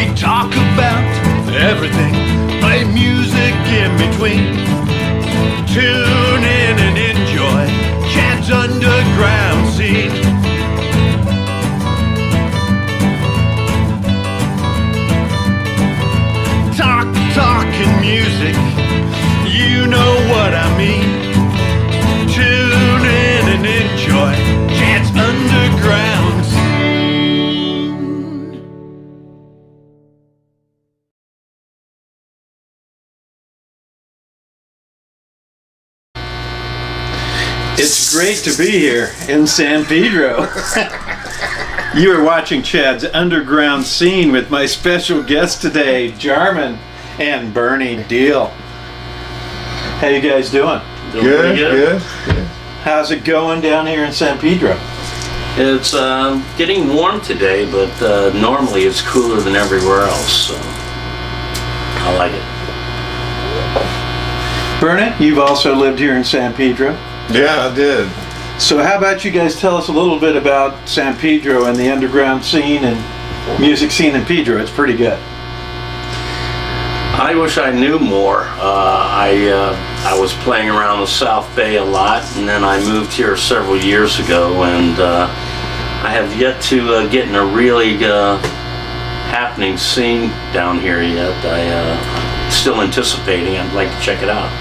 We talk about everything, play music in between. Tune in and enjoy Chad's underground scene. Talking music, you know what I mean. Tune in and enjoy Chad's underground scene. It's great to be here in San Pedro. You are watching Chad's Underground Scene with my special guest today, Jarmyn and Bernie Deal. How you guys doing? Good. How's it going down here in San Pedro? It's getting warm today, but normally it's cooler than everywhere else, so I like it. Bernie, you've also lived here in San Pedro. Yeah, I did. So how about you guys tell us a little bit about San Pedro and the underground scene and music scene in Pedro? It's pretty good. I wish I knew more. I was playing around the South Bay a lot, and then I moved here several years ago, and I have yet to get in a really happening scene down here yet. I'm still anticipating. I'd like to check it out.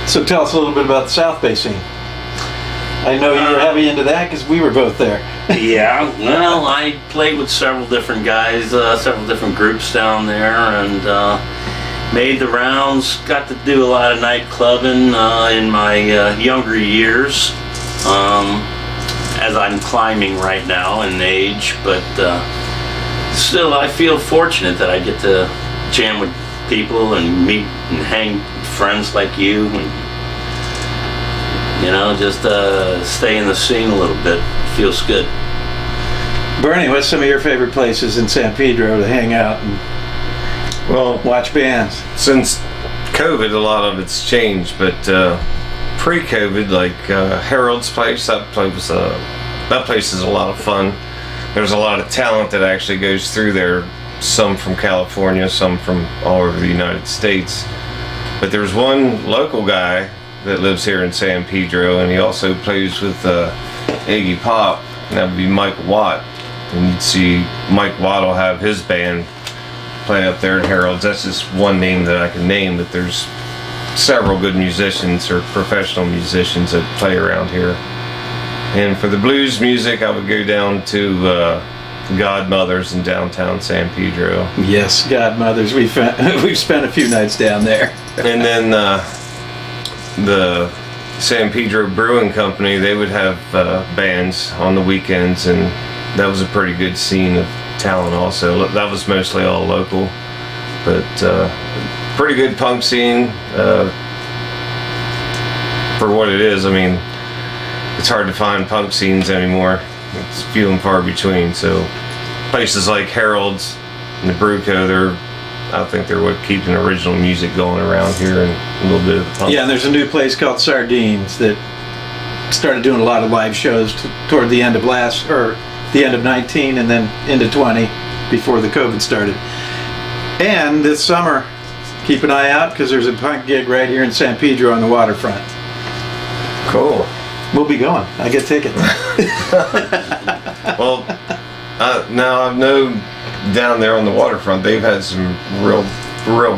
So tell us a little bit about the South Bay scene. I know you were heavy into that because we were both there. Yeah, well, I played with several different guys, several different groups down there, and made the rounds. Got to do a lot of night clubbing in my younger years, as I'm climbing right now in age, but still I feel fortunate that I get to jam with people and meet and hang with friends like you, and just stay in the scene a little bit. Feels good. Bernie, what's some of your favorite places in San Pedro to hang out and watch bands? Since COVID, a lot of it's changed, but pre-COVID, like Harold's place, that place is a lot of fun. There's a lot of talent that actually goes through there. Some from California, some from all over the United States. But there's one local guy that lives here in San Pedro, and he also plays with Iggy Pop, and that would be Mike Watt. And you'd see Mike Watt will have his band play up there at Harold's. That's just one name that I can name, but there's several good musicians or professional musicians that play around here. And for the blues music, I would go down to Godmother's in downtown San Pedro. Yes, Godmother's. We've spent a few nights down there. And then the San Pedro Brewing Company, they would have bands on the weekends, and that was a pretty good scene of talent also. That was mostly all local, but pretty good punk scene for what it is. I mean, it's hard to find punk scenes anymore. It's few and far between. So places like Harold's and the Bruco, I think they're what keeping original music going around here, and a little bit of the punk. Yeah, and there's a new place called Sardines that started doing a lot of live shows toward the end of the end of 19 and then into 20 before the COVID started. And this summer, keep an eye out because there's a punk gig right here in San Pedro on the waterfront. Cool. We'll be going. I get tickets. Well, now I know down there on the waterfront, they've had some real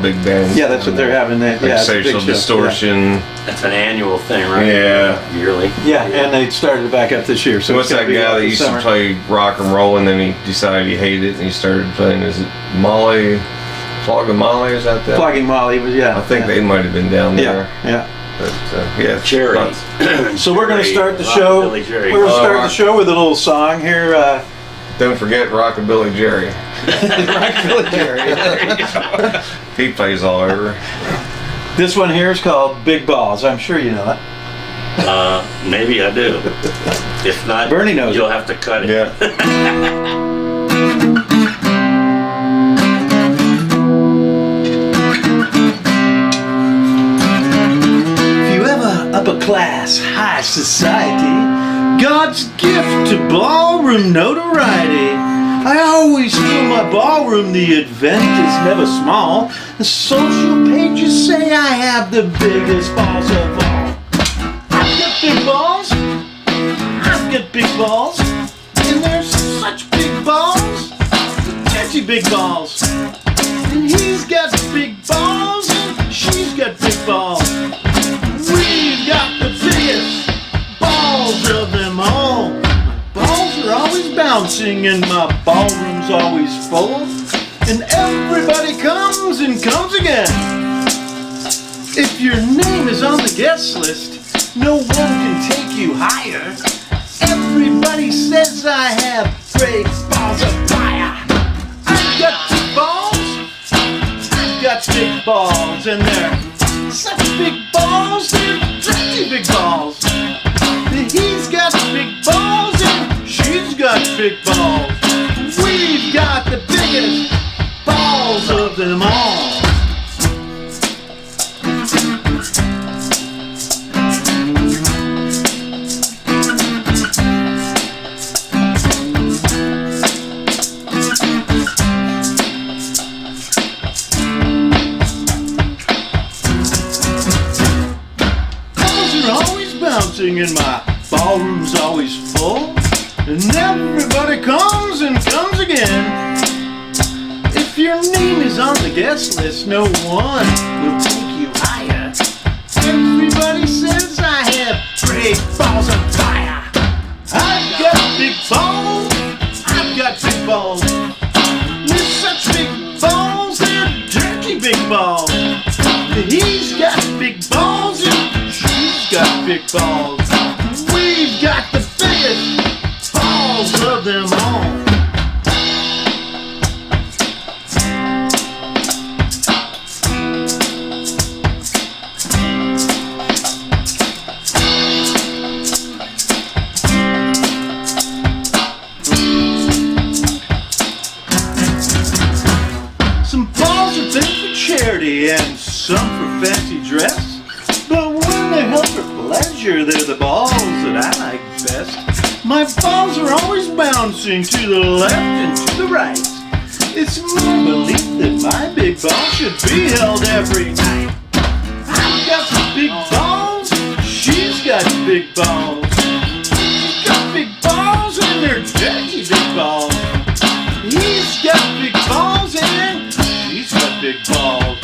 big bands. Yeah, that's what they're having there. Like Social Distortion. Yeah. That's an annual thing, right? Yeah. Yearly. Yeah, and they started it back up this year. So what's that guy that used to play rock and roll, and then he decided he hated it and he started playing? Is it Molly? Flogging Molly? Is that? Flogging Molly was, yeah. I think they might have been down there. Yeah. But yeah, Jerry. So we're going to start the show. We're going to start the show with a little song here. Don't forget Rockabilly Jerry. Rockabilly Jerry. He plays all over. This one here is called Big Balls. I'm sure you know it. Maybe I do. If not, Bernie knows. You'll have to cut it. Yeah. Upper class, high society, God's gift to ballroom notoriety. I always fill my ballroom, the event is never small. The social pages say I have the biggest balls of all. I've got big balls, I've got big balls, and they're such big balls, Jesse big balls. And he's got big balls, and she's got big balls. We've got the biggest balls of them all. Balls are always bouncing and my ballroom's always full. And everybody comes and comes again. If your name is on the guest list, no one can take you higher. Everybody says I have great balls of fire. I've got big balls, I've got big balls, and they're such big balls, they're pretty big balls. He's got big balls and she's got big balls. We've got the biggest balls of them all. And my ballroom's always full, and everybody comes and comes again. If your name is on the guest list, no one will take you higher. Everybody says I have great balls of fire. I've got big balls, I've got big balls. With such big balls, they're dirty big balls. He's got big balls and she's got big balls. We've got the biggest balls of them all. Some balls are big for charity and some for fancy dress. But when they're held for pleasure, they're the balls that I like best. My balls are always bouncing to the left and to the right. It's my belief that my big balls should be held every night. I've got some big balls, she's got big balls. She's got big balls and they're dirty big balls. He's got big balls and she's got big balls.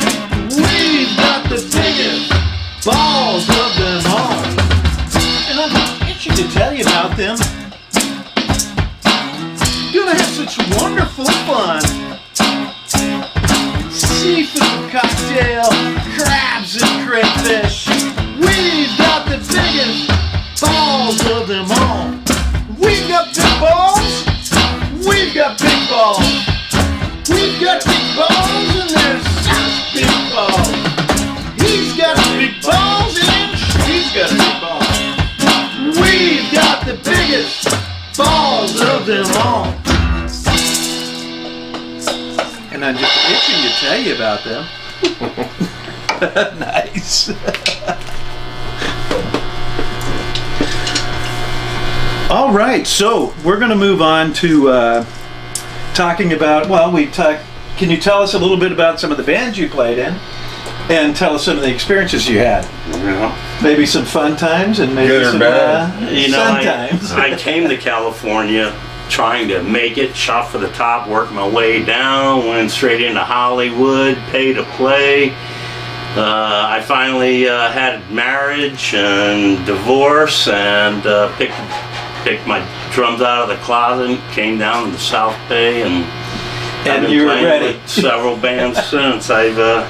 We've got the biggest balls of them all. And I'm itching to tell you about them. Gonna have such wonderful fun. Seafood cocktail, crabs and crayfish. We've got the biggest balls of them all. We've got big balls, we've got big balls. We've got big balls and they're such big balls. He's got big balls and she's got big balls. We've got the biggest balls of them all. And I'm just itching to tell you about them. Nice. All right, so we're going to move on to talking about, can you tell us a little bit about some of the bands you played in? And tell us some of the experiences you had. Yeah. Maybe some fun times and maybe Good or some bad. fun times. I came to California trying to make it, shot for the top, worked my way down, went straight into Hollywood, pay to play. I finally had marriage and divorce and picked my drums out of the closet and came down to the South Bay and I've been you were playing ready. with several bands since. I've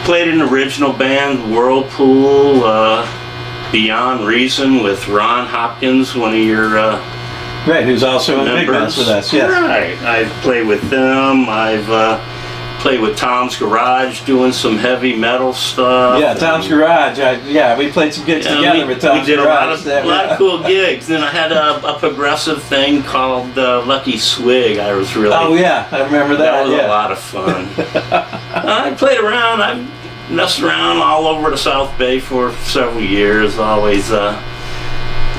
played in original band Whirlpool, Beyond Reason with Ron Hopkins, one of your Right, who's also a big members. mess with us, yes. Right, I've played with them. I've played with Tom's Garage doing some heavy metal stuff. Yeah, Tom's Garage. We played some gigs together with Tom's We did Garage. a lot of cool gigs. Then I had a progressive thing called Lucky Swig. I was really... Oh yeah, I remember that. That was yeah. a lot of fun. I played around. I messed around all over the South Bay for several years. Always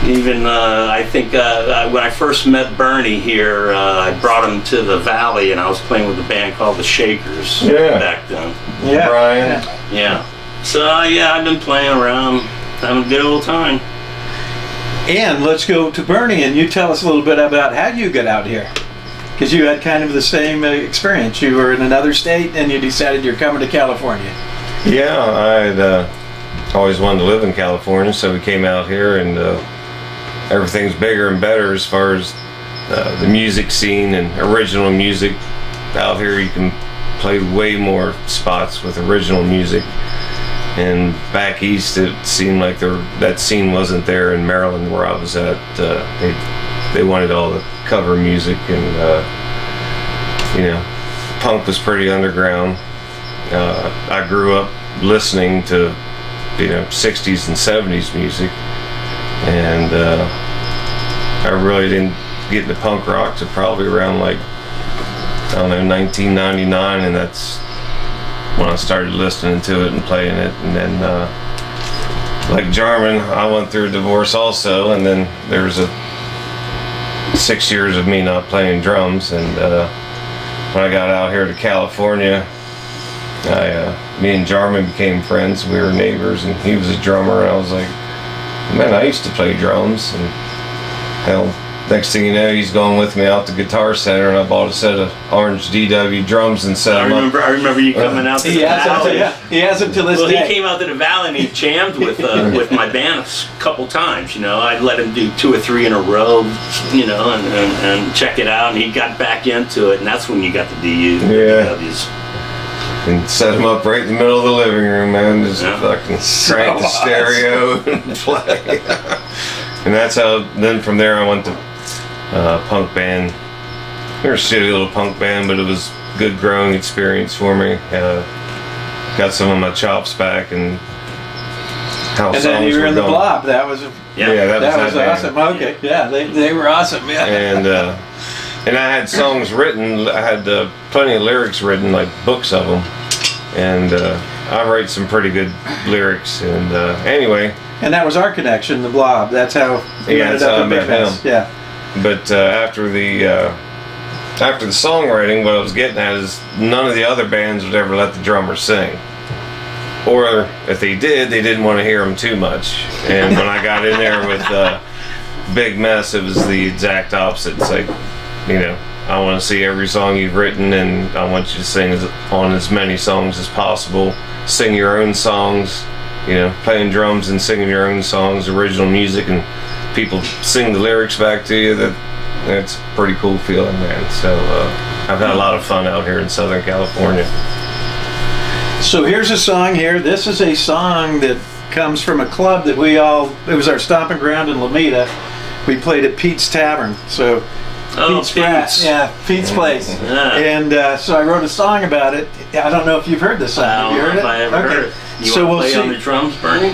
Even I think when I first met Bernie here, I brought him to the Valley, and I was playing with a band called the Shakers back then. Yeah. Brian. Yeah. So I've been playing around, having a good old time. And let's go to Bernie, and you tell us a little bit about how you got out here. Because you had kind of the same experience. You were in another state, and you decided you're coming to California. Yeah, I'd always wanted to live in California, so we came out here, and everything's bigger and better as far as the music scene and original music. Out here you can play way more spots with original music. And back east, it seemed like that scene wasn't there in Maryland where I was at. They wanted all the cover music, and punk was pretty underground. I grew up listening to 60s and 70s music, and I really didn't get into punk rock to probably around 1999, and that's when I started listening to it and playing it. And then like Jarmyn, I went through a divorce also, and then there was 6 years of me not playing drums, and when I got out here to California, me and Jarmyn became friends. We were neighbors, and he was a drummer, and I was like, man, I used to play drums. And hell, next thing you know, he's going with me out to Guitar Center, and I bought a set of orange DW drums and set them up. I remember you coming out to the Valley. He hasn't to this Well, day. he came out to the Valley and he jammed with my band a couple times. I'd let him do 2 or 3 in a row, and check it out. And he got back into it, and that's when you got the DWs. And set him up right in the middle of the living room, man. Just fucking crank the stereo and play. And that's how. Then from there, I went to punk band. We were a shitty little punk band, but it was good growing experience for me. Got some of my chops back, and how and songs then you were in the going. Blob. That was that was awesome. Okay, yeah, they were awesome. Yeah. And I had songs written. I had plenty of lyrics written, like books of them. And I write some pretty good lyrics. And anyway. And that was our connection, the Blob. That's how we ended that's up how in I Big met Fence. him. Yeah. But after the songwriting, what I was getting at is none of the other bands would ever let the drummer sing. Or if they did, they didn't want to hear him too much. And when I got in there with Big Mess, it was the exact opposite. It's like, I want to see every song you've written, and I want you to sing on as many songs as possible. Sing your own songs, playing drums and singing your own songs, original music, and people sing the lyrics back to you. That's a pretty cool feeling, man. So I've had a lot of fun out here in Southern California. So here's a song here. This is a song that comes from a club that it was our stomping ground in Lomita. We played at Pete's Tavern. So Pete's Pratt, Pete's place. Yeah. And so I wrote a song about it. I don't know if you've heard this song. Have you heard it? I ever heard it. You so want we'll to play see. on the drums, Bernie?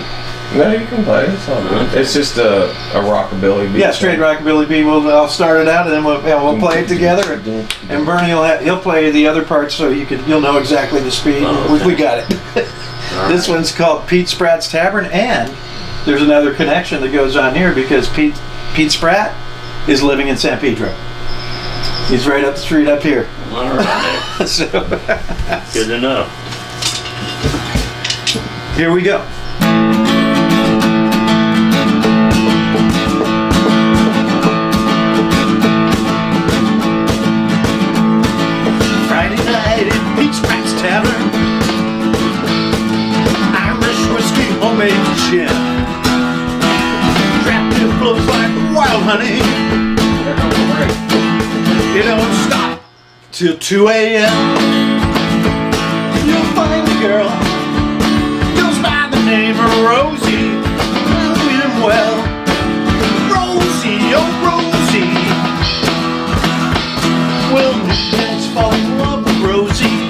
No, you can play. It's all good. It's just a rockabilly beat. Yeah, straight rockabilly beat. I'll start it out, and then we'll play it together. And Bernie he'll play the other parts, so you'll know exactly the speed. Oh, okay. We got it. This one's called Pete Spratt's Tavern, and there's another connection that goes on here because Pete Spratt is living in San Pedro. He's right up the street up here. All right. So Good to know. here we go. Friday night at Pete Spratt's Tavern. Irish whiskey, homemade gin. Draft it flows like wild honey. It don't stop till 2 a.m. You'll find a girl goes by the name of Rosie. Know him well, Rosie, oh Rosie. Well, newlyweds fall in love with Rosie.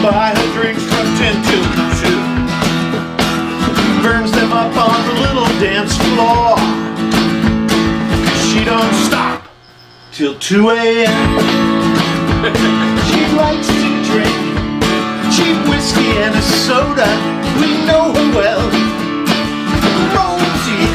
Buy her drinks from 10 till 2. Burns them up on the little dance floor. She don't stop till 2 a.m. She likes to drink cheap whiskey and a soda. We know her well. Rosie,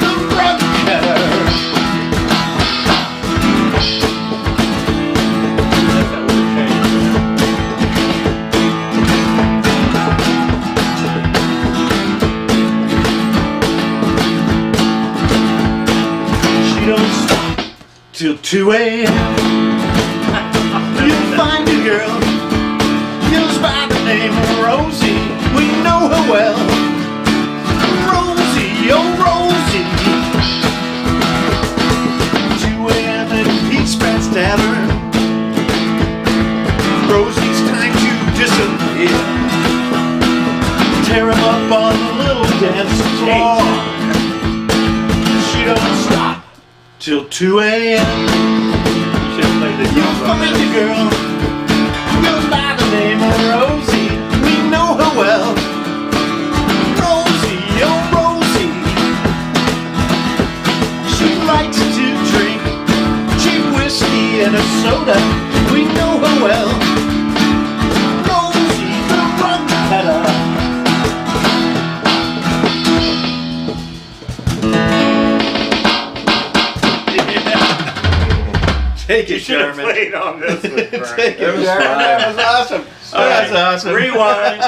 till 2 a.m. You'll find a girl, goes by the name of Rosie. We know her well. Rosie, oh Rosie. 2 a.m. and Pete's Pat's Tavern. Rosie's time to disappear. Tear him up on the little dance floor. She don't stop till 2 a.m. You'll find a girl who goes by the name of Rosie. We know her well. Rosie, oh Rosie. She likes to drink cheap whiskey and a soda. We know her well. Rosie, the rug peddler. Take it, Should have Jarmyn. played on this one, Brian. Take it, Jarmyn. That was awesome. That's awesome. Rewind.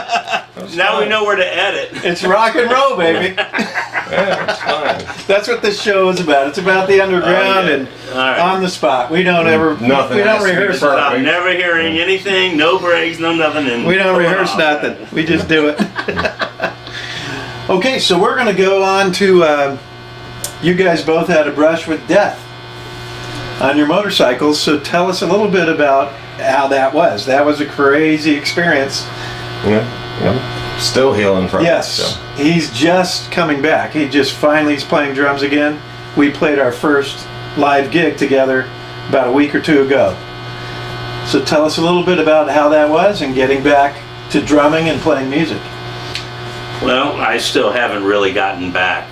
Now we know where to edit. It's rock and roll, baby. Yeah, it's fine. That's what this show is about. It's about the underground yeah. and All right. on the spot. We don't ever. Nothing We don't has to be rehearse. perfect. I'm never hearing anything, no breaks, no nothing. And We don't pulling rehearse off. nothing. We just do it. Okay, so we're going to go on to. You guys both had a brush with death on your motorcycles, so tell us a little bit about how that was. That was a crazy experience. Yeah. Still healing from Yes, it. So. he's just coming back. He's playing drums again. We played our first live gig together about a week or two ago. So tell us a little bit about how that was and getting back to drumming and playing music. Well, I still haven't really gotten back.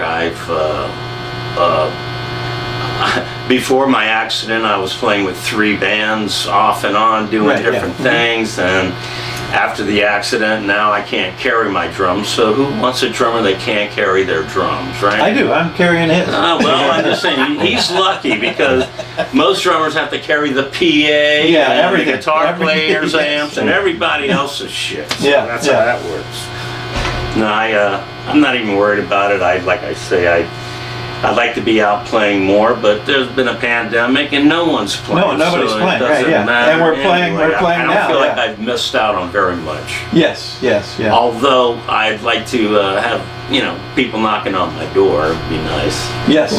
Before my accident, I was playing with 3 bands off and on, doing Right, yeah. different things, and after the accident, now I can't carry my drums. So who wants a drummer that can't carry their drums, right? I do. I'm carrying his. Well, I'm just saying, he's lucky because most drummers have to carry the PA, Yeah, and everything. the guitar Everything, players, yes. amps, and everybody else's shit. So Yeah, that's yeah. how that works. No, I'm not even worried about it. I'd like to be out playing more, but there's been a pandemic and no one's playing. No, nobody's so playing, It doesn't right, yeah. matter And we're playing anyway. I now, don't feel like yeah. I've missed out on very much. Yes, yeah. Although I'd like to have people knocking on my door. It'd be nice. Yes.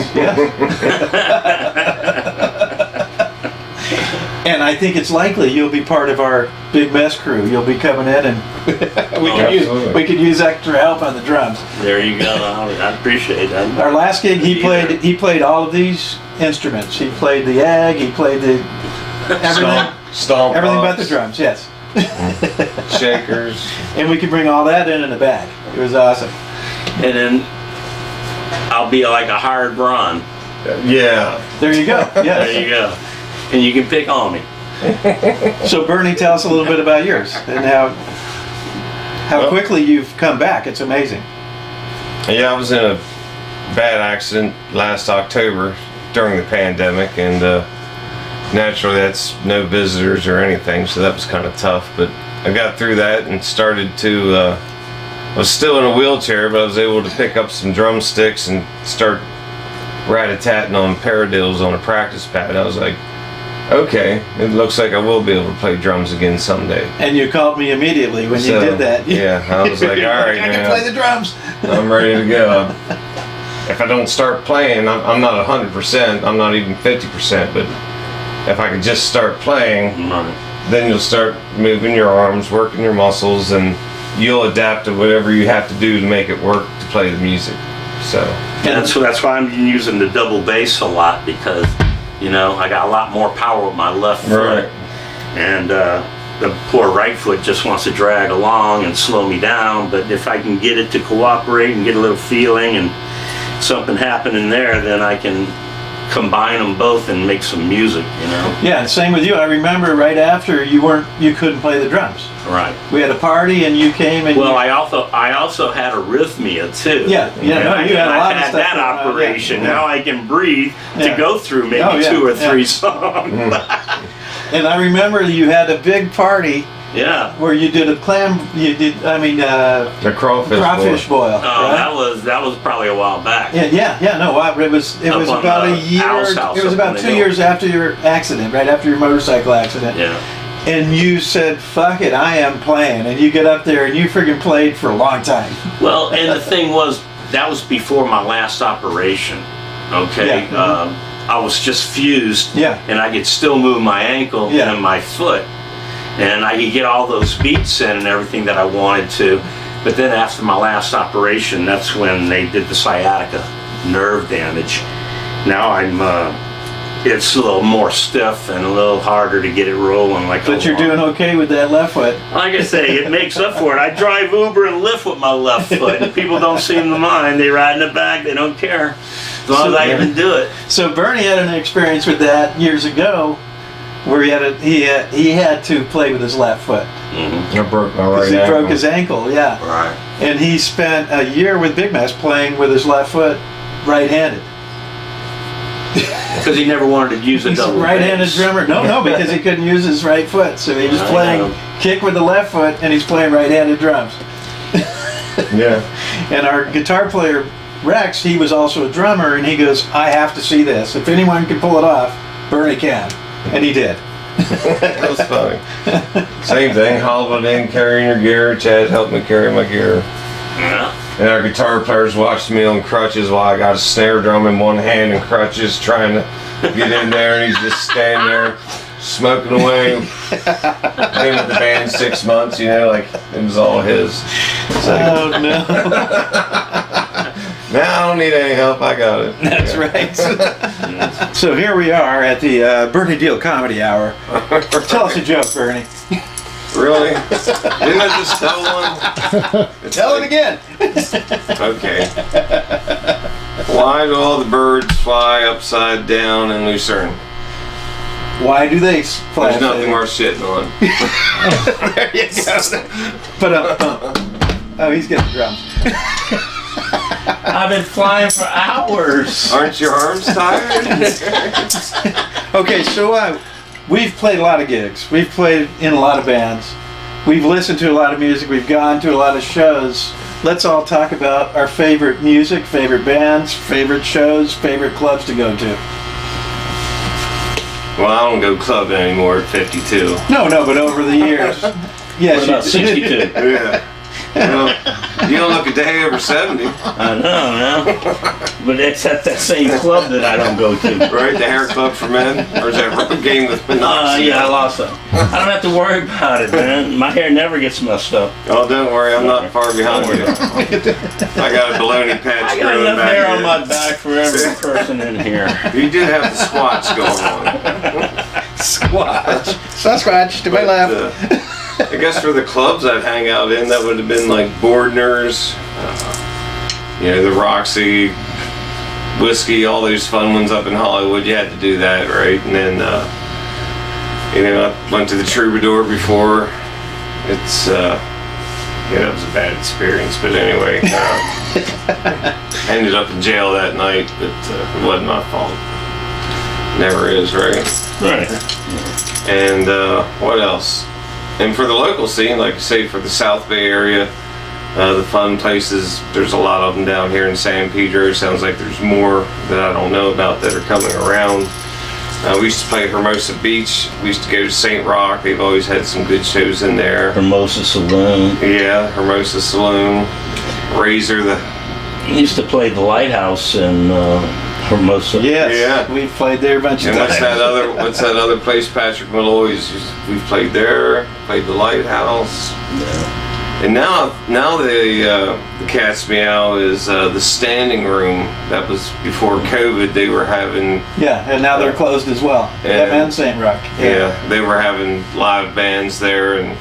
And I think it's likely you'll be part of our big mess crew. You'll be coming in, and absolutely. we could use extra help on the drums. There you go. I appreciate that. Our last gig, he Either. played all of these instruments. He played the ag, he played the everything, Stomp everything but box, the drums. Yes, Shakers. and we could bring all that in a bag. It was awesome. And then I'll be like a hired Ron. Yeah. There you go. There Yes. you go. And you can pick on me. So Bernie, tell us a little bit about yours and how Well- quickly you've come back. It's amazing. Yeah, I was in a bad accident last October during the pandemic, and naturally that's no visitors or anything, so that was kind of tough. But I got through that and started to. I was still in a wheelchair, but I was able to pick up some drumsticks and start rat-a-tatting on paradiddles on a practice pad. I was like, okay, it looks like I will be able to play drums again someday. And you called me immediately when you So, did that. yeah, I was like, all right, I can man. play the drums. I'm ready to go. If I don't start playing, I'm not 100%, I'm not even 50%, but if I could just start playing, Right. then you'll start moving your arms, working your muscles, and you'll adapt to whatever you have to do to make it work to play the music. So, That's why I'm using the double bass a lot, because I got a lot more power with my left foot, right. and the poor right foot just wants to drag along and slow me down. But if I can get it to cooperate and get a little feeling and something happening there, then I can combine them both and make some music. Yeah, and same with you. I remember right after you couldn't play the drums. Right. We had a party and you came and Well, I also had arrhythmia too. Yeah, no, you had a lot of I've had stuff that going on, yeah. operation. Now I can breathe Yeah. to go through maybe Oh, yeah, 2 or yeah. 3 songs. And I remember you had a big party Yeah. where you did a The crawfish boil. Oh, right? that was probably a while back. Yeah. No, it was Up about on a year. Al's house It was up about in 2 the years after your accident, right after your motorcycle accident. Yeah. And you said, "Fuck it, I am playing." And you get up there and you friggin' played for a long time. Well, and the thing was, that was before my last operation. Okay. Yeah. I was just fused. Yeah. And I could still move my ankle Yeah. and my foot. And I could get all those beats in and everything that I wanted to. But then after my last operation, that's when they did the sciatica nerve damage. Now it's a little more stiff and a little harder to get it rolling. But you're doing okay with that left foot. Like I say, it makes up for it. I drive Uber and Lyft with my left foot, and people don't seem to mind. They ride in the back, they don't care. As long as I even do it. So Bernie had an experience with that years ago, where he had to play with his left foot I broke my because right he ankle. broke his ankle. Yeah. Right. And he spent a year with Big Mess playing with his left foot, right-handed. Because he never wanted to use a He's a double right-handed bass. drummer. No, because he couldn't use his right foot, so he was I playing know. kick with the left foot, and he's playing right-handed drums. Yeah. And our guitar player Rex, he was also a drummer, and he goes, "I have to see this. If anyone can pull it off, Bernie can," and he did. That was funny. Same thing, hobbling in, carrying your gear. Chad helped me carry my gear. Yeah. And our guitar players watched me on crutches while I got a snare drum in one hand and crutches trying to get in there, and he's just standing there smoking away. Been with the band 6 months, like it was all his. Oh no. Now I don't need any help, I got it. That's right. So here we are at the Bernie Deal Comedy Hour. Tell us a joke, Bernie. Really? Didn't I just tell one? Tell it again. Okay. Why do all the birds fly upside down in Lucerne? Why do they fly? There's nothing worth shitting on. There you go. But oh, he's getting drums. I've been flying for hours. Aren't your arms tired? Okay, so we've played a lot of gigs. We've played in a lot of bands. We've listened to a lot of music. We've gone to a lot of shows. Let's all talk about our favorite music, favorite bands, favorite shows, favorite clubs to go to. Well, I don't go clubbing anymore at 52. No, but over the years. Yes, What about 62? Yeah. Well, you don't look a day over 70, I know, man. But it's at that same club that I don't go to. right? The hair club for men? Or is that road game with monoxide? Yeah, I lost them. I don't have to worry about it, man. My hair never gets messed up. Oh, don't worry, I'm not far behind you. I got a baloney patch I got growing enough back hair here. on my back for every person in here. You did have the squats going on. Squatch. Sasquatch to my But, left. I guess for the clubs I'd hang out in, that would have been like Bordner's, the Roxy, Whiskey, all those fun ones up in Hollywood. You had to do that, right? And then, I went to the Troubadour before. It's, that was a bad experience. But anyway, I ended up in jail that night, but it wasn't my fault. Never is, right? Right. And what else? And for the local scene, like I say, for the South Bay area, the fun places, there's a lot of them down here in San Pedro. Sounds like there's more that I don't know about that are coming around. We used to play at Hermosa Beach. We used to go to St. Rock. They've always had some good shows in there. Hermosa Saloon. Yeah, Hermosa Saloon. Razor, I used to play the Lighthouse in Hermosa. Yes, Yeah. we've played there a bunch of and times. what's that other place Patrick Malloy's? We've played there, played the Lighthouse. Yeah. And now the Cat's Meow is the standing room. That was before COVID. They were having Yeah, and now they're closed as well. Them and St. Rock. they were having live bands there and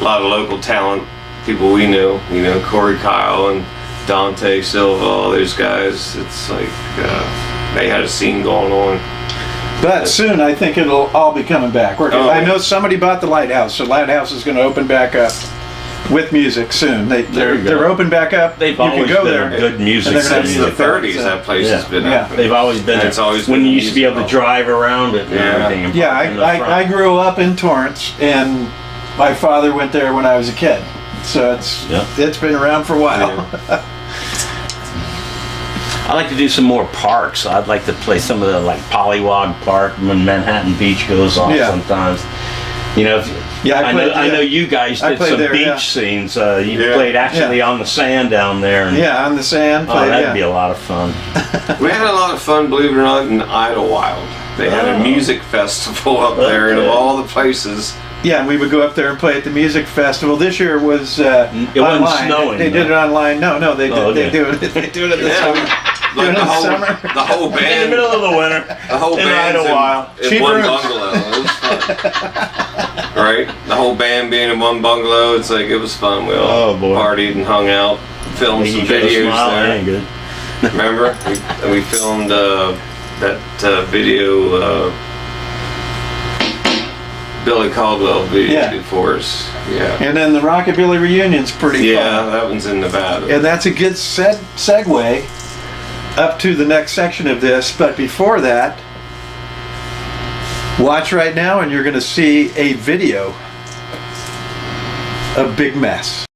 a lot of local talent, people we know. Corey Kyle and Dante Silva, all those guys. It's like they had a scene going on. But soon, I think it'll all be coming back. I know somebody bought the Lighthouse, so Lighthouse is going to open back up with music soon. They're open back up. They've you can always go been there. a good music And they're gonna have Since city. the 30s, that place has been Yeah. open. They've always been And there. it's always when been you used to be able to musical. drive around it and Yeah. everything. and Yeah, park in the I front. grew up in Torrance, and my father went there when I was a kid, so it's been around for a while. Yeah. I like to do some more parks. I'd like to play some of the like Pollywog Park when Manhattan Beach goes off sometimes. You know, I know you guys did some there, beach scenes. You played actually on the sand down there. And, on the sand. That'd be a lot of fun. We had a lot of fun, believe it or not, in Idlewild. They had a music festival up there, and of all the places. Yeah, and we would go up there and play at the music festival. This year was it online. wasn't snowing. They did it online. No, they do it. They do it in the summer. Like the whole band in the middle of the winter. The whole band in one bungalow. It was fun. Right? The whole band being in one bungalow. It's like, it was fun. We all partied and hung out, filmed some videos there. Remember? We filmed that video. Billy Caldwell video before us. Yeah. And then the Rockabilly Reunion's pretty fun. Yeah, that one's in Nevada. And that's a good segue up to the next section of this. But before that, watch right now and you're going to see a video of Big Mess.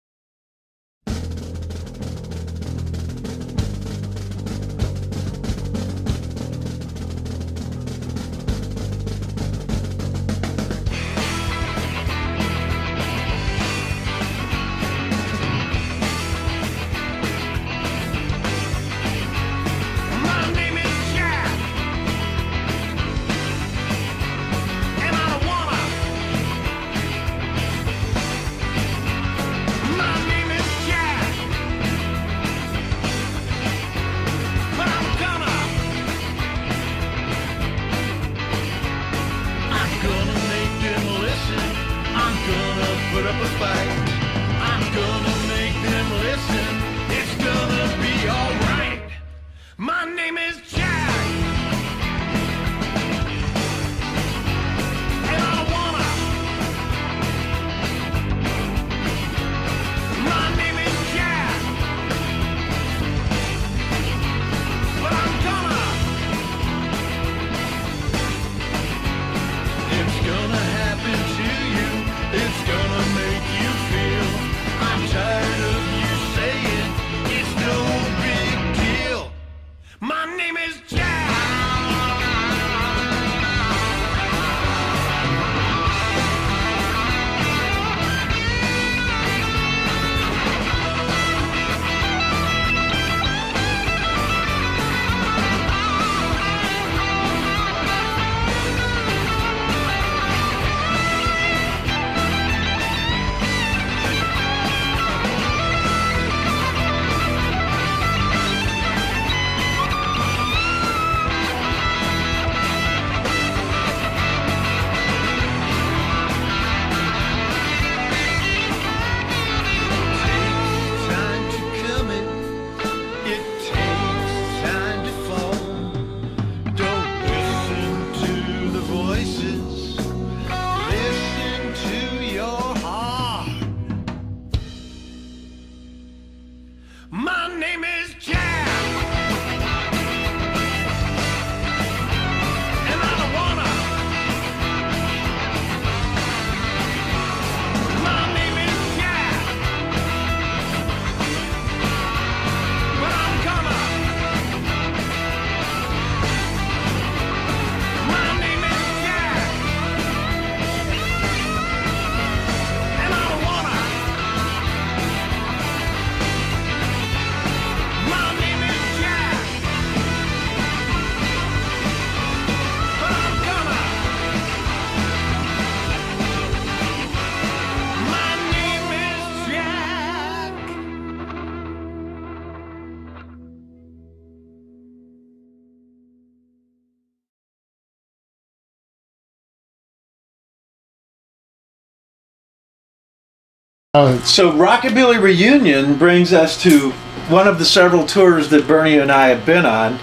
So Rockabilly Reunion brings us to one of the several tours that Bernie and I have been on,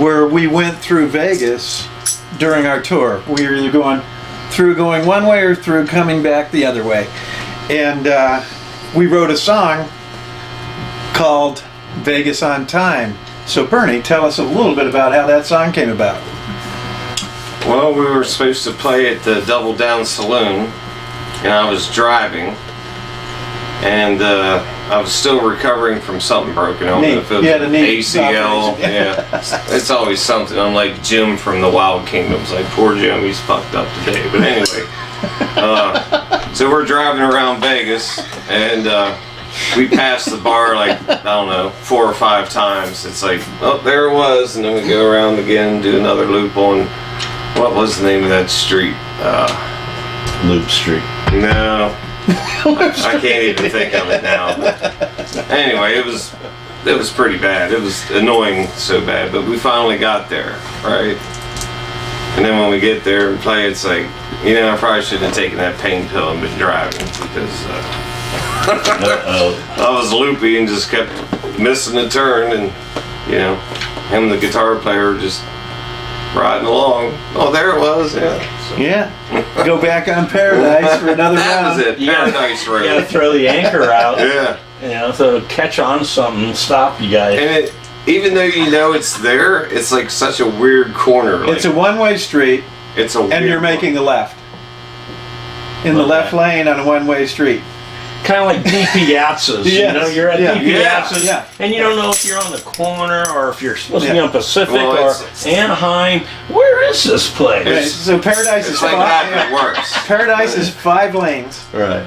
where we went through Vegas during our tour. We were either going one way or through coming back the other way. And we wrote a song called Vegas on Time. So Bernie, tell us a little bit about how that song came about. Well, we were supposed to play at the Double Down Saloon, and I was driving, and I was still recovering from something broken. I don't know if it was You had a knee ACL. operation. Yeah, it's always something. I'm like Jim from the Wild Kingdoms. Like poor Jim, he's fucked up today. But anyway, so we're driving around Vegas, and we passed the bar like, I don't know, 4 or 5 times. It's like, oh, there it was, and then we go around again, do another loop on, what was the name of that street? Loop Street. No. I can't even think of it now. Anyway, it was pretty bad. It was annoying so bad, but we finally got there, right? And then when we get there and play, it's like, you know, I probably shouldn't have taken that pain pill and been driving, because I was loopy and just kept missing a turn, and you know, him and the guitar player just riding along. Oh, there it was. Yeah. So. Yeah. Go back on Paradise for another That round. was it. Paradise You gotta Road. throw the anchor out. Yeah. You know, so catch on something, stop you guys. And it, even though you know it's there, it's like such a weird corner. Like, It's a one-way street, it's a and weird you're making a left. In the Okay. left lane on a one-way street. Kind of like D Piazzas. You Yes. know, you're at Yeah. D Yeah. Piazzas, Yeah. and you don't know if you're on the corner or if you're supposed to be Yeah. on Pacific Well, or it's- Anaheim. Where is this place? Right, so Paradise is It's like that, but five. worse. Paradise is 5 lanes, Right.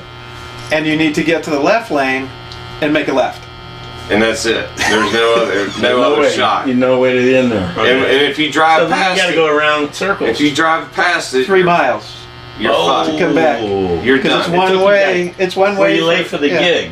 and you need to get to the left lane and make a left. And that's it. There's no other way. shot. You know way to get in there. And if you drive So then you past gotta it, go around circles. if you drive past it, 3 miles. you're Oh. fucked. Come back. You're Because it's done. one took you way. It's one Were way. you late for the yeah. gig?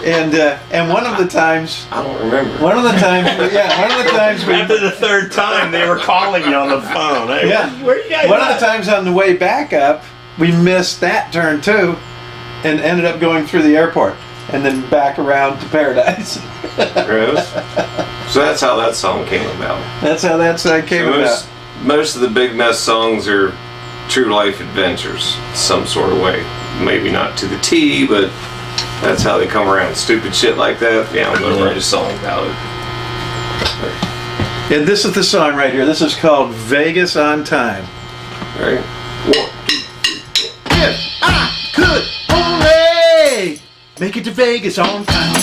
And one of the times, I don't remember. one of the times we. After the 3rd time, they were calling you on the phone. Hey, Yeah. where you guys One of at? the times on the way back up, we missed that turn too, and ended up going through the airport and then back around to Paradise. Really? So that's how that song came about. That's how that side came about. Most of the Big Mess songs are true life adventures, some sort of way. Maybe not to the T, but that's how they come around. Stupid shit like that. Yeah, I'm gonna write a song about it. And this is the song right here. This is called Vegas on Time. Right? 1, 2, 3, 4. If I could only make it to Vegas on time.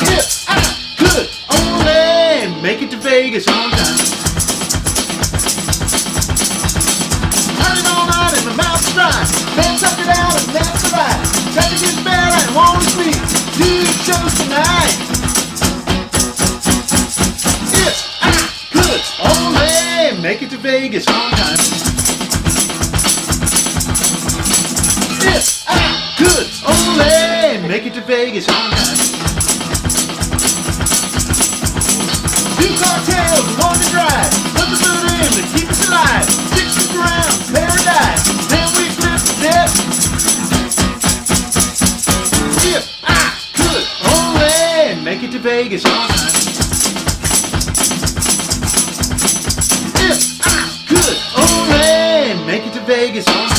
If I could only make it to Vegas on time. Running all night and my mouth's dry. Then suck it out and that's alright. Traffic is bad and I want to sleep. Do shows tonight. If I could only make it to Vegas on time. If I could only make it to Vegas on time. 2 cartels and 1 to drive. Put the food in to keep us alive. 6 around Paradise. Then we flip the debt. If I could only make it to Vegas on time. If I could only make it to Vegas on time.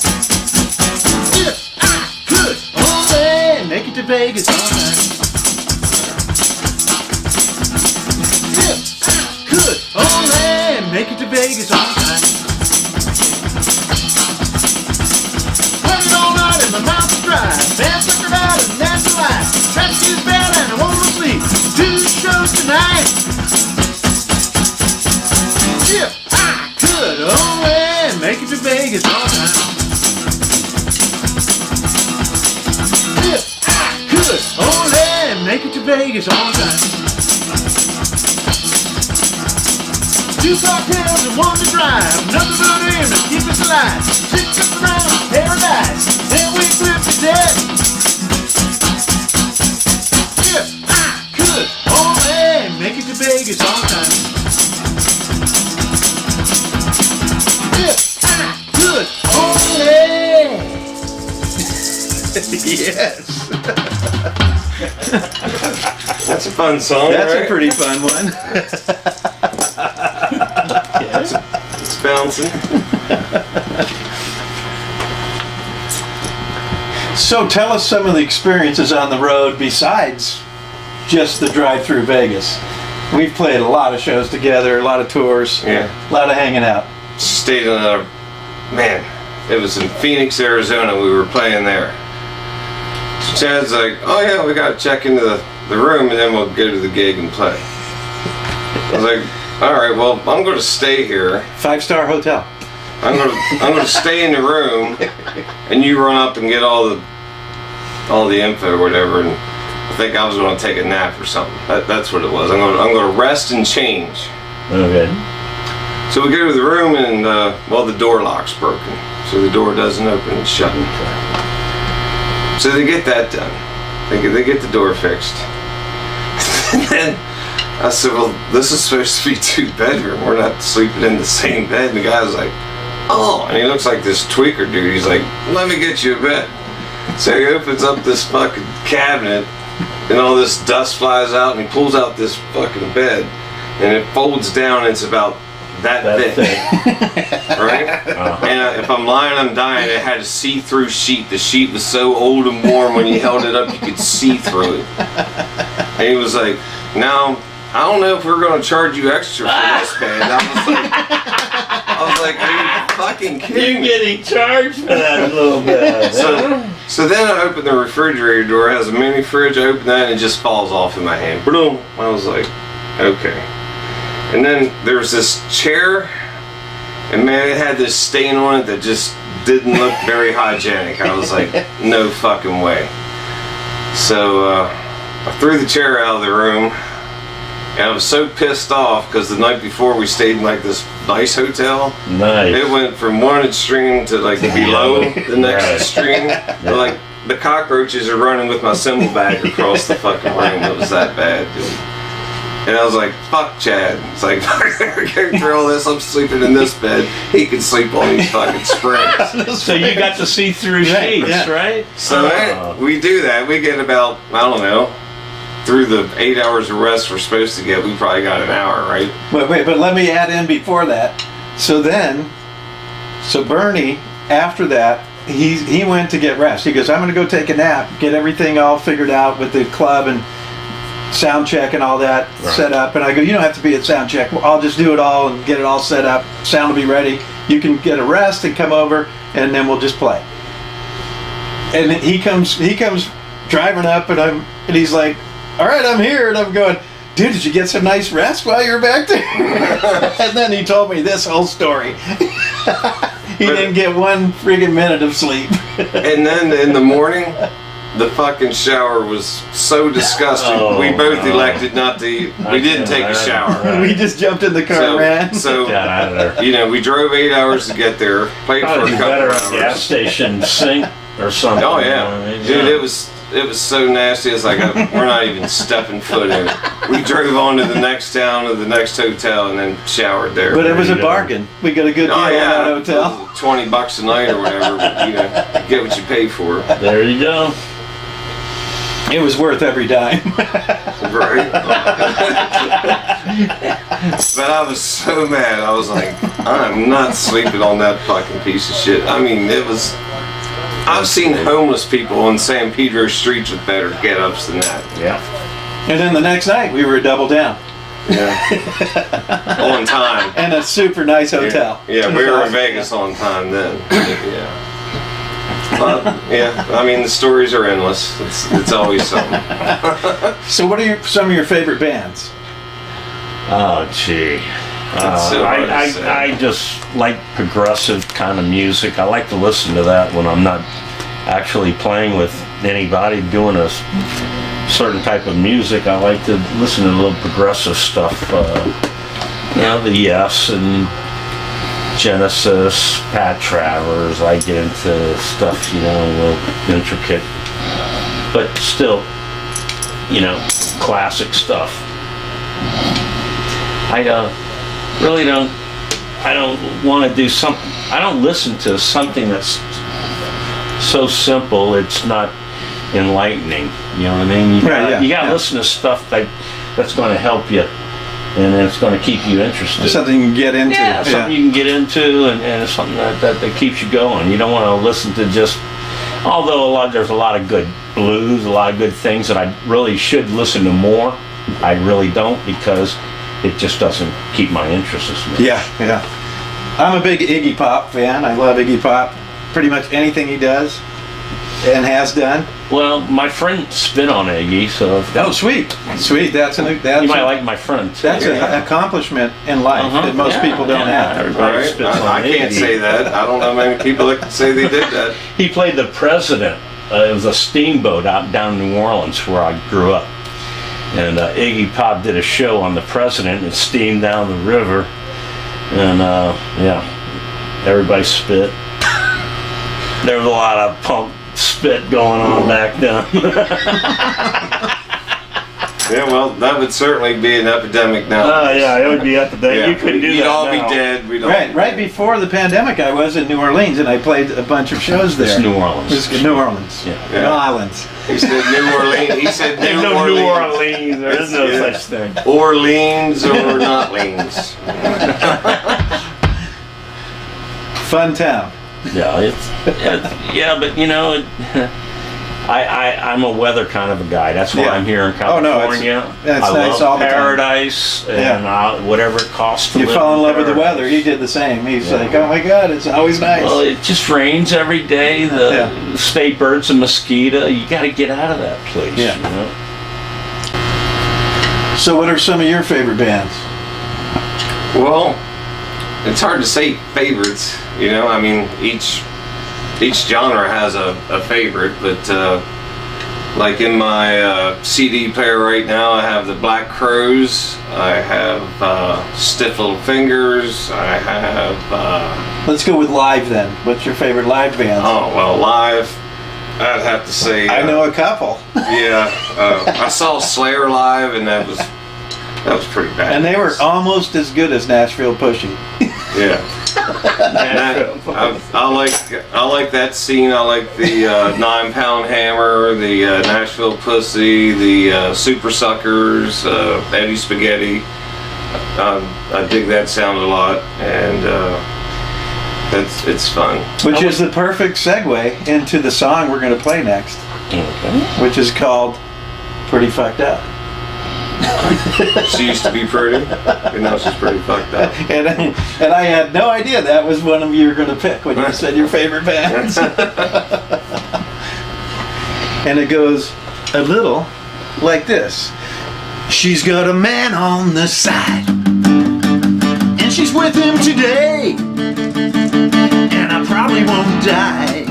If I could only make it to Vegas on time. If I could only make it to Vegas on time. Running all night and my mouth is dry. Band suckered out and that's a lie. Traffic is bad and I want to sleep. 2 shows tonight. If I could only make it to Vegas on time. If I could only make it to Vegas on time. 2 cocktails and 1 to drive. Nothing but air to keep us alive. 6 up around Paradise. Then we flip the debt. If I could only make it to Vegas on time. If I could only. Yes. That's a fun song, That's right? a pretty fun one. It's bouncing. So tell us some of the experiences on the road besides just the drive through Vegas. We've played a lot of shows together, a lot of tours, Yeah. a lot of hanging out. Stayed in a, man, it was in Phoenix, Arizona. We were playing there. So Chad's like, oh yeah, we gotta check into the room and then we'll go to the gig and play. I was like, all right, well, I'm gonna stay here. 5-star hotel. I'm gonna stay in the room, and you run up and get all the info or whatever. And I think I was gonna take a nap or something. That's what it was. I'm gonna rest and change. Okay. So we go to the room and well, the door lock's broken, so the door doesn't open and shut. So they get that done. They get the door fixed. And then I said, well, this is supposed to be 2-bedroom. We're not sleeping in the same bed. And the guy was like, oh, and he looks like this tweaker dude. He's like, let me get you a bed. So he opens up this fucking cabinet and all this dust flies out and he pulls out this fucking bed and it folds down and it's about that thick. Right? Uh-huh. And if I'm lying, I'm dying. It had a see-through sheet. The sheet was so old and warm when you held it up you could see through it. And he was like, now, I don't know if we're going to charge you extra for this bed. I was like, are you fucking kidding You're me? getting charged for that little bit. So then I opened the refrigerator door. It has a mini fridge. I open that and it just falls off in my hand. Boom. I was like, okay. And then there was this chair, and man, it had this stain on it that just didn't look very hygienic. I was like, no fucking way. So I threw the chair out of the room. And I was so pissed off because the night before we stayed in like this nice hotel. Nice. It went from one extreme to like below the next Right. extreme. Like the cockroaches are running with my cymbal bag across the fucking room. It was that bad, dude. And I was like, fuck Chad. It's like, go through all this. I'm sleeping in this bed. He can sleep on these fucking springs. So you got to see through sheets, yeah. right? So we do that. We get about, I don't know, through the 8 hours of rest we're supposed to get, we probably got an hour, right? Wait, but let me add in before that. So Bernie, after that, he went to get rest. He goes, I'm going to go take a nap, get everything all figured out with the club and sound check and all that set up. And I go, you don't have to be at sound check. I'll just do it all and get it all set up. Sound will be ready. You can get a rest and come over, and then we'll just play. And he comes driving up, and he's like, all right, I'm here. And I'm going, dude, did you get some nice rest while you were back there? And then he told me this whole story. He didn't get one friggin' minute of sleep. And then in the morning, the fucking shower was so disgusting. Oh, we both no. elected not to. We didn't take a shower. We just jumped in the car and ran. So Got out of there. you know, we drove 8 hours to get there. Played for Probably a couple better of at the gas hours. station sink or something. Oh you know yeah, what I mean? dude, Yeah. it was so nasty. It's like we're not even stepping foot in it. We drove on to the next town, to the next hotel, and then showered there. But it was a you go. bargain. We got a good deal Oh on yeah, that hotel. $20 a night or whatever. But, you know, you get what you pay for. There you go. It was worth every dime. Right. But I was so mad. I was like, I'm not sleeping on that fucking piece of shit. I mean, it was. I've seen homeless people on San Pedro streets with better get-ups than that. Yeah. And then the next night, we were double down. Yeah. On time. And a super nice hotel. Yeah, we were in Vegas on time then. Yeah. Yeah, I mean, the stories are endless. It's always something. So what are some of your favorite bands? Oh, gee. That's so hard to say. I just like progressive kind of music. I like to listen to that when I'm not actually playing with anybody doing a certain type of music. I like to listen to a little progressive stuff. You know, the Yes and Genesis, Pat Travers. I get into stuff, you know, a little intricate, but still, you know, classic stuff. I really don't. I don't want to do something. I don't listen to something that's so simple it's not enlightening. You know what I mean? You gotta listen to stuff that's going to help you, and it's going to keep you interested. Something you can get into. Yeah, something you can get into, and something that keeps you going. You don't want to listen to just Although there's a lot of good blues, a lot of good things that I really should listen to more. I really don't, because it just doesn't keep my interest as much. Yeah. I'm a big Iggy Pop fan. I love Iggy Pop. Pretty much anything he does and has done. Well, my friend spit on Iggy, so Oh, sweet. That's you might like my friend too. That's an accomplishment in life that most people don't have. Everybody Right? spits on I can't Iggy. say that. I don't know many people that can say they did that. He played the President. It was a steamboat out down in New Orleans where I grew up. And Iggy Pop did a show on the President and steamed down the river. And everybody spit. There was a lot of punk spit going on back then. Yeah, well, that would certainly be an epidemic now. It would be up to date. You couldn't do You'd that all now. be dead. We'd all Right before the pandemic, I was in New Orleans and I played a bunch of shows there. It's New Orleans. It's New Orleans. Yeah. New Orleans. He said New Orleans. He said There's New no Orleans. New Orleans. There is no Yeah. such thing. Orleans or not leans. Fun town. Yeah, but you know, I'm a weather kind of a guy. That's why Yeah. I'm here in Oh, no, California. it's I nice love all the time. paradise and whatever it costs to You live fall in love with the paradise. weather. He did the same. He's like, oh my God, it's always nice. Well, it just rains every day. The state bird's a mosquito. You got to get out of that place. Yeah. You know? So what are some of your favorite bands? Well, it's hard to say favorites. You know, I mean, each genre has a favorite, but like in my CD player right now, I have the Black Crowes, I have Stiff Little Fingers, I have Let's go with live then. What's your favorite live band? oh well, live, I'd have to say I know a couple. yeah, I saw Slayer live, and that was pretty bad. And they were almost as good as Nashville Pushing. Yeah. I like that scene. I like the 9 Pound Hammer, the Nashville Pussy, the Super Suckers, Eddie Spaghetti. I dig that sound a lot, and it's fun. Which is the perfect segue into the song we're going to play next, Okay. which is called Pretty Fucked Up. She used to be pretty, and now she's pretty fucked up. And I had no idea that was one of you were going to pick when you said your favorite bands. And it goes a little like this. She's got a man on the side, and she's with him today, and I probably won't die,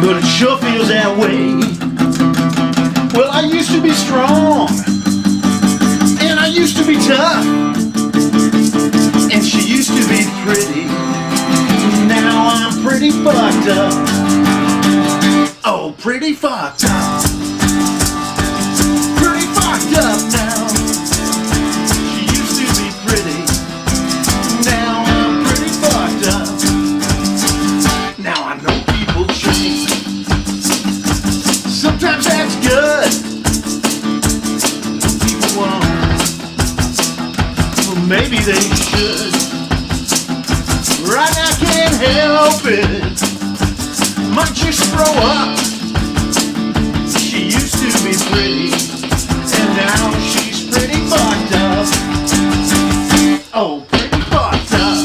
but it sure feels that way. Well, I used to be strong, and I used to be tough, and she used to be pretty. Now I'm pretty fucked up. Oh, pretty fucked up. Pretty fucked up now. She used to be pretty. Now I'm pretty fucked up. Now I know people change. Sometimes that's good. People won't. Well, maybe they should. Right now I can't help it. Might just throw up. She used to be pretty, and now she's pretty fucked up. Oh, pretty fucked up.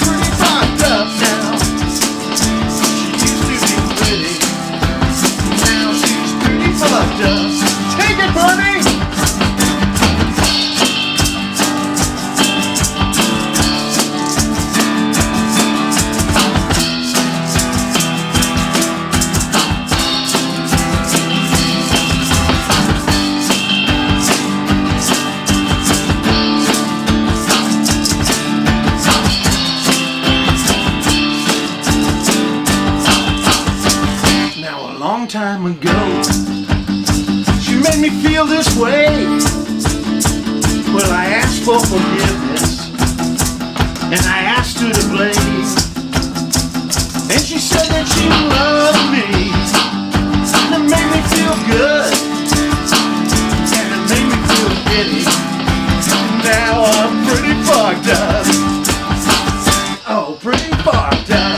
Pretty fucked up now. She used to be pretty, now she's pretty fucked up. Take it, Bunny! Now a long time ago, she made me feel this way. Well, I asked for forgiveness, and I asked her to blame. And she said that she loved me, and it made me feel good, and it made me feel giddy. Now I'm pretty fucked up. Oh, pretty fucked up.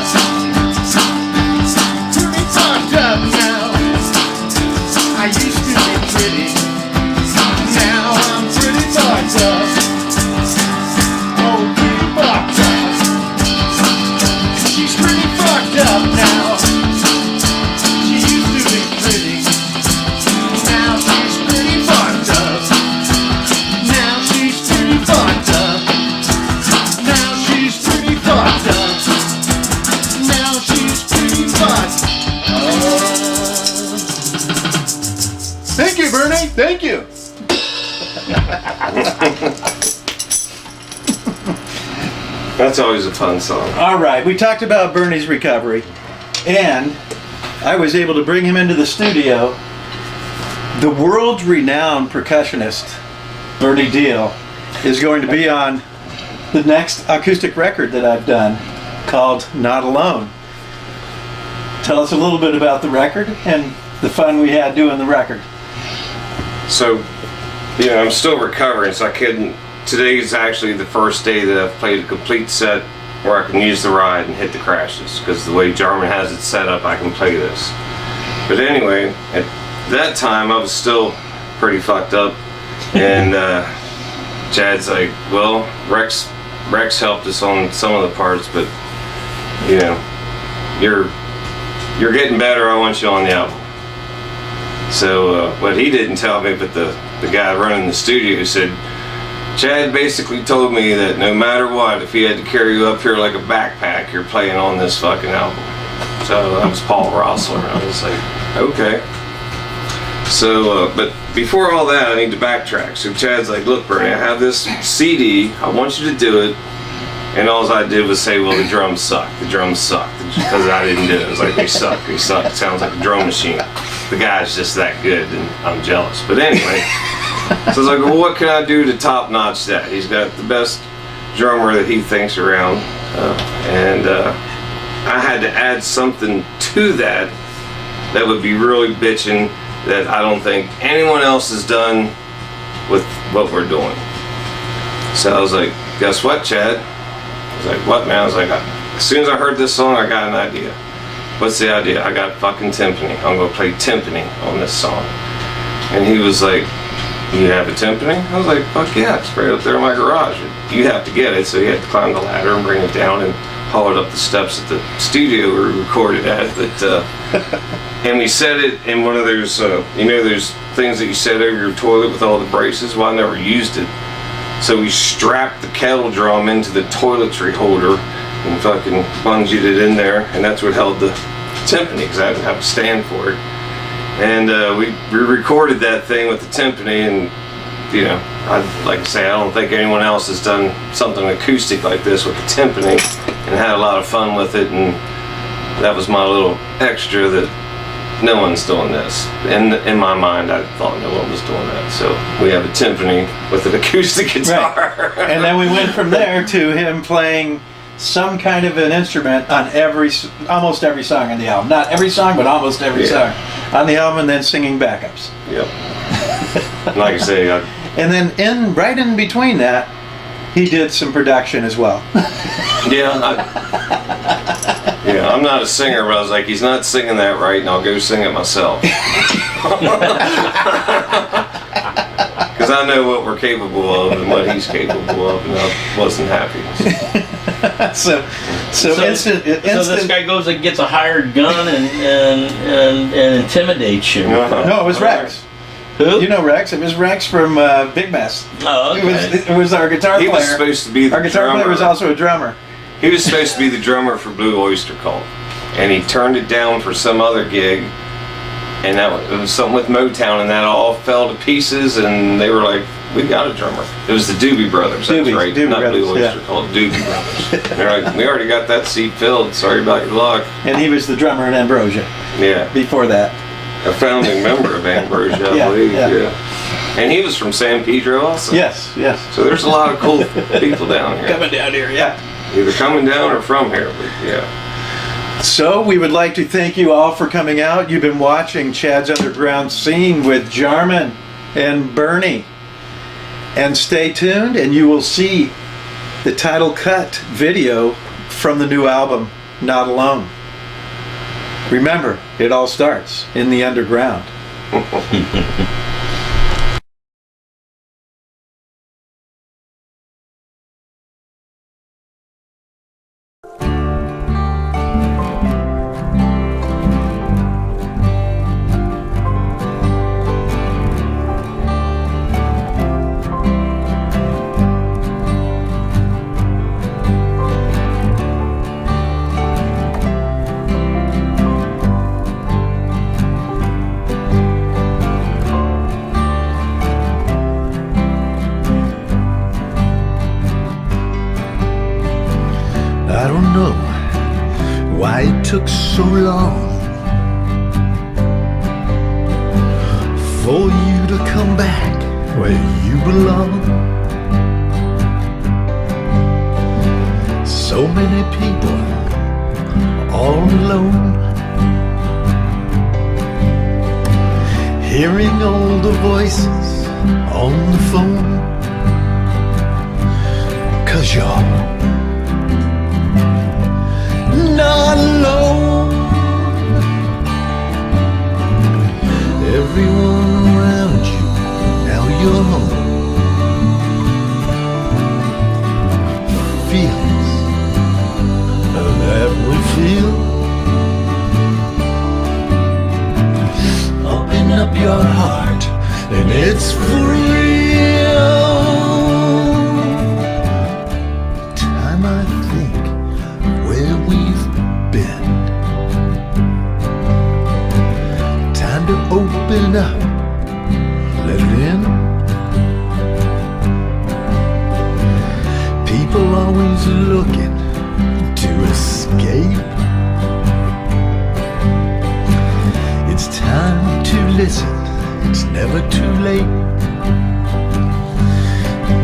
Thank you. That's always a fun song. All right, we talked about Bernie's recovery, and I was able to bring him into the studio. The world's renowned percussionist, Bernie Deal, is going to be on the next acoustic record that I've done called Not Alone. Tell us a little bit about the record and the fun we had doing the record. So, I'm still recovering, so I couldn't. Today's actually the first day that I've played a complete set where I can use the ride and hit the crashes, because the way Jarmyn has it set up, I can play this. But anyway, at that time I was still pretty fucked up, and Chad's like, well, Rex helped us on some of the parts, but you're getting better, I want you on the album. So what he didn't tell me, but the guy running the studio said, Chad basically told me that no matter what, if he had to carry you up here like a backpack, you're playing on this fucking album. So that was Paul Rossler. I was like, okay. So, but before all that, I need to backtrack. So Chad's like, look, Bernie, I have this CD. I want you to do it. And all I did was say, well, the drums suck. The drums suck. Because I didn't do it. It was like, they suck. They suck. It sounds like a drum machine. The guy's just that good, and I'm jealous. But anyway, so I was like, well, what can I do to top notch that? He's got the best drummer that he thinks around. And I had to add something to that that would be really bitchin', that I don't think anyone else has done with what we're doing. So I was like, guess what, Chad? I was like, what, man? I was like, as soon as I heard this song, I got an idea. What's the idea? I got fucking timpani. I'm gonna play timpani on this song. And he was like, you have a timpani? I was like, fuck yeah, it's right up there in my garage. You have to get it, so he had to climb the ladder and bring it down and haul it up the steps at the studio we recorded at. But and we set it in one of those, those things that you set over your toilet with all the braces. Well, I never used it. So we strapped the kettle drum into the toiletry holder and fucking bungeed it in there, and that's what held the timpani, because I didn't have a stand for it. And we recorded that thing with the timpani, and like I say, I don't think anyone else has done something acoustic like this with the timpani and had a lot of fun with it, and that was my little extra that no one's doing this. In my mind, I thought no one was doing that. So we have a timpani with an acoustic guitar. Right. And then we went from there to him playing some kind of an instrument on almost every song on the album. Not every song, but almost every song on the album, and then singing backups. Yep. Like I say, and then right in between that, he did some production as well. I'm not a singer, but I was like, he's not singing that right, and I'll go sing it myself. Because I know what we're capable of and what he's capable of, and I wasn't happy. So this guy goes and gets a hired gun and intimidates you. No, it was Rex. Who? You know Rex. It was Rex from Big Mess. Oh, okay. It was our guitar player. He was supposed to be the Our guitar drummer. player was also a drummer. He was supposed to be the drummer for Blue Oyster Cult, and he turned it down for some other gig, and it was something with Motown, and that all fell to pieces, and they were like, we got a drummer. It was the Doobie Brothers, that's right, Doobie not Brothers, Blue Oyster Cult, Doobie Brothers. They're like, we already got that seat filled, sorry about your luck. And he was the drummer in Ambrosia. Yeah. Before that. A founding member of Ambrosia, I believe, yeah. And he was from San Pedro also. Yes. So there's a lot of cool people down here. Coming down here, yeah. Either coming down or from here, but yeah. So we would like to thank you all for coming out. You've been watching Chad's Underground Scene with Jarmyn and Bernie. And stay tuned, and you will see the title cut video from the new album, Not Alone. Remember, it all starts in the underground. took so long for you to come back where you belong. So many people all alone, hearing all the voices on the phone. 'Cause you're not alone. Everyone around you, now you're home. Feelings that we feel, open up your heart and it's for real. Time I think where we've been, time to open up, let it in. People always looking to escape. It's time to listen, it's never too late.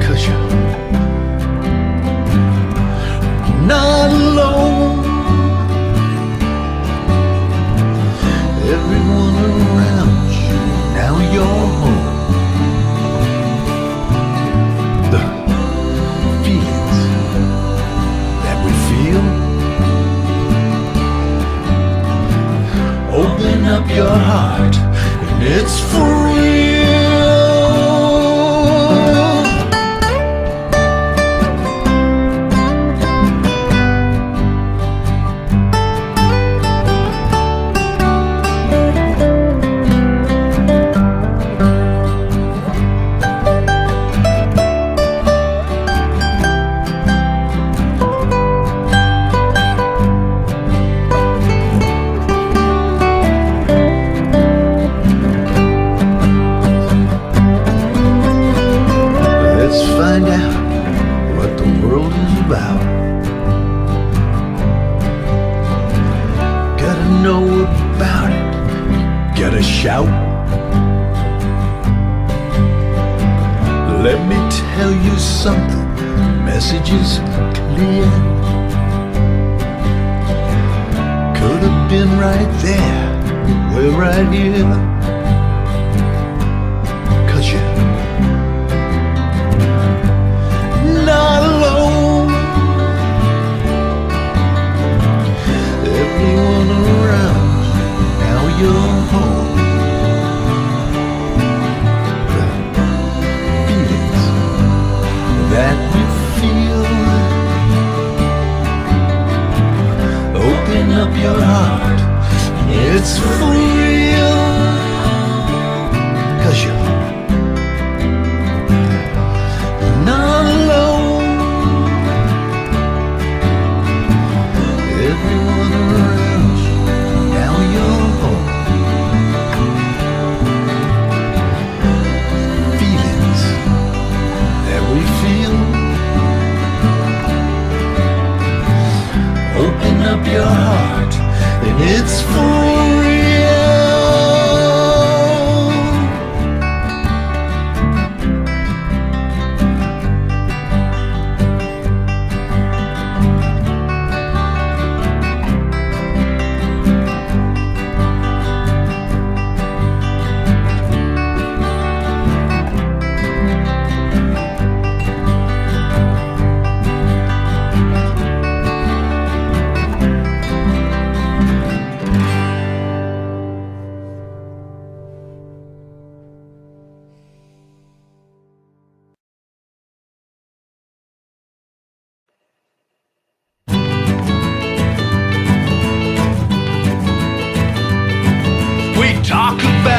'Cause you're not alone. Everyone around you, now you're home. The feelings that we feel, open up your heart and it's for real. Let's find out what the world is about. Gotta know about it, gotta shout. Let me tell you something, message is clear. Could have been right there, we're right here. 'Cause you're not alone. Everyone around you, now you're home. The feelings that we feel, open up your heart, it's for real. 'Cause you're not alone. Everyone around you, now you're home. Feelings that we feel, open up your heart and it's for real. We talk about